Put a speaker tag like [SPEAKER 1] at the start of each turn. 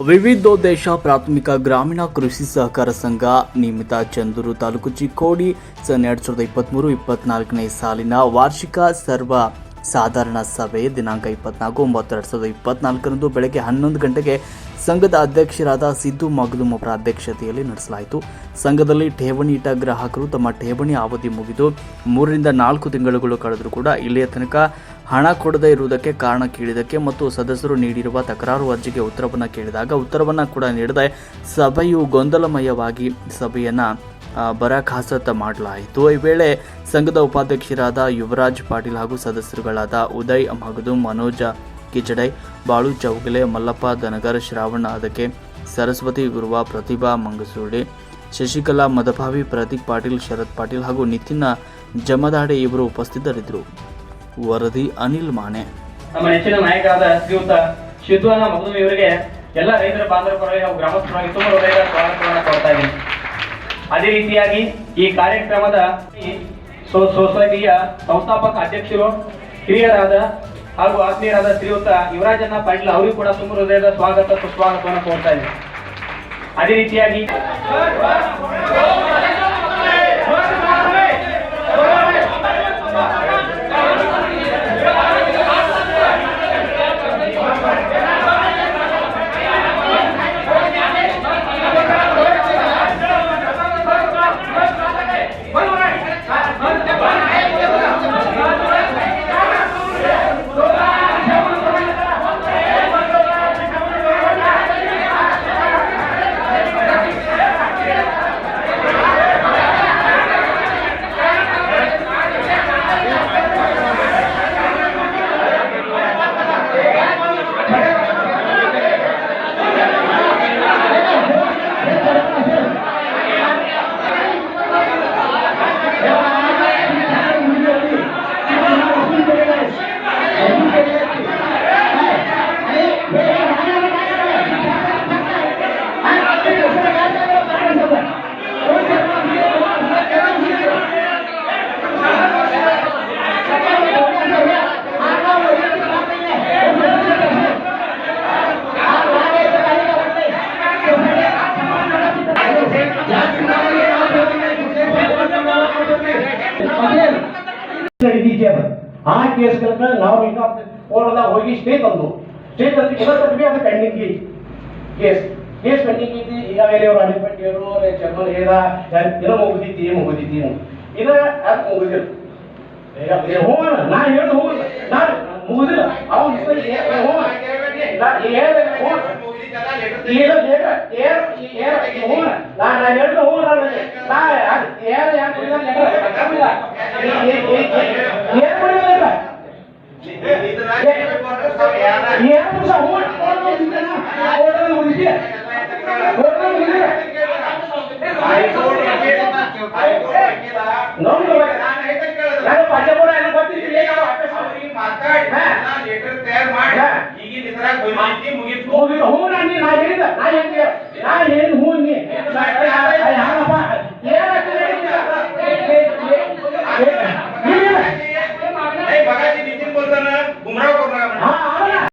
[SPEAKER 1] ವಿವಿಧೋದ್ದೇಶ ಪ್ರಾಥಮಿಕ ಗ್ರಾಮೀಣ ಕೃಷಿ ಸಹಕಾರ ಸಂಘ ನಿಯಮಿತ ಚಂದೂರು ತಾಲೂಕು ಚಿಕ್ಕೋಡಿ 2023-24ನೇ ಸಾಲಿನ ವಾರ್ಷಿಕ ಸರ್ವ ಸಾಧಾರಣ ಸಭೆ ದಿನಾಂಕ 24/9/2024ರಂದು ಬೆಳಗ್ಗೆ 11 ಗಂಟೆಗೆ ಸಂಘದ ಅಧ್ಯಕ್ಷರಾದ ಸಿದ್ದು ಮಗದುಂ ಅವರ ಅಧ್ಯಕ್ಷತೆಯಲ್ಲಿ ನಡೆಸಲಾಯಿತು. ಸಂಘದಲ್ಲಿ ಠೇವಣಿ ಇಟ್ಟ ಗ್ರಾಹಕರು ತಮ್ಮ ಠೇವಣಿ ಅವಧಿ ಮುಗಿದು 3-4 ತಿಂಗಳುಗಳು ಕಳೆದರೂ ಕೂಡ ಇಲ್ಲಿಯ ತನಕ ಹಣ ಕೊಡದೇ ಇರುವುದಕ್ಕೆ ಕಾರಣ ಕೇಳಿದ್ದಕ್ಕೆ ಮತ್ತು ಸದಸ್ಯರು ನೀಡಿರುವ ತಕರಾರು ಅರ್ಜಿಗೆ ಉತ್ತರವನ್ನು ಕೇಳಿದಾಗ ಉತ್ತರವನ್ನು ಕೂಡ ನೀಡದೆ ಸಭೆಯು ಗೊಂದಲಮಯವಾಗಿ ಸಭೆಯನ್ನು ಬರಖಾಸ್ತ ಮಾಡಲಾಯಿತು. ಈ ವೇಳೆ ಸಂಘದ ಉಪಾಧ್ಯಕ್ಷರಾದ ಯುವರಾಜ್ ಪಾಟೀಲ್ ಹಾಗೂ ಸದಸ್ಯರುಗಳಾದ ಉದಯ್ ಮಗದುಂ, ಮನೋಜ ಕಿಚಡೈ, ಬಾಳು ಚೌಗಲೆ, ಮಲ್ಲಪ್ಪ ದನಗರ್, ಶ್ರಾವಣ ಅದಕೆ, ಸರಸ್ವತಿ ಗುರುವ, ಪ್ರತಿಭಾ ಮಂಗಸೂಳಿ, ಶಶಿಕಲಾ ಮದಭಾವಿ, ಪ್ರತೀಕ್ ಪಾಟೀಲ್, ಶರತ್ ಪಾಟೀಲ್ ಹಾಗೂ ನಿತಿನ್ ಜಮದಾಡೆ ಇವರು ಉಪಸ್ಥಿತರಿದ್ದರು. ವರದಿ ಅನಿಲ್ ಮಾನೆ.
[SPEAKER 2] ನಮ್ಮ ನೆಚ್ಚಿನ ನಾಯಕರಾದ ಶ್ರೀಯುತ ಸಿದ್ದುವನ ಮಗದುಂ ಇವರಿಗೆ ಎಲ್ಲ ರೈತರ ಬಾಂಧವರ ಪರವಾಗಿ ಹಾಗೂ ಗ್ರಾಮಸ್ಥರಾಗಿ ತುಂಬ ಹೃದಯದ ಸ್ವಾಗತವನ್ನು ಕೊಡ್ತಾ ಇದ್ದೀನಿ. ಅದೇ ರೀತಿಯಾಗಿ ಈ ಕಾರ್ಯಕ್ರಮದ ಸೊಸೈಟಿಯ ಸಂಸ್ಥಾಪಕ ಅಧ್ಯಕ್ಷರು ಹಿರಿಯರಾದ ಹಾಗೂ ಆತ್ಮೀಯರಾದ ಶ್ರೀಯುತ ಯುವರಾಜಣ್ಣ ಪಾಟೀಲ್ ಅವರಿಗೂ ಕೂಡ ತುಂಬ ಹೃದಯದ ಸುಸ್ವಾಗತವನ್ನು ಕೊಡ್ತಾ ಇದ್ದೀನಿ. ಅದೇ ರೀತಿಯಾಗಿ
[SPEAKER 3] ಆ ಕೇಸ್ಗಳನ್ನ ನಾವು ಈಗ ಕೋರ್ಟ್ದಾಗ ಹೋಗಿ ಸ್ಟೇ ತಂದು ಇವತ್ತು ಅದು ಪೆಂಡಿಂಗ್ ಕೇಸ್ ಪೆಂಡಿಂಗ್ ಐತಿ. ಈಗಾಗಲೇ ಅವರು ಅಡ್ಮಿಟ್ ಚರ್ಮನ್ ಏನ ಏನೋ ಮುಗಿದೈತಿ ಇದ ಅದು ಮುಗಿದಿಲ್ಲ. ಹೋಗೋಣ ನಾ ಹೇಳುದು ಹೋಗೋಣ ನಾನು ಮುಗಿದಿಲ್ಲ ಅವ್ನು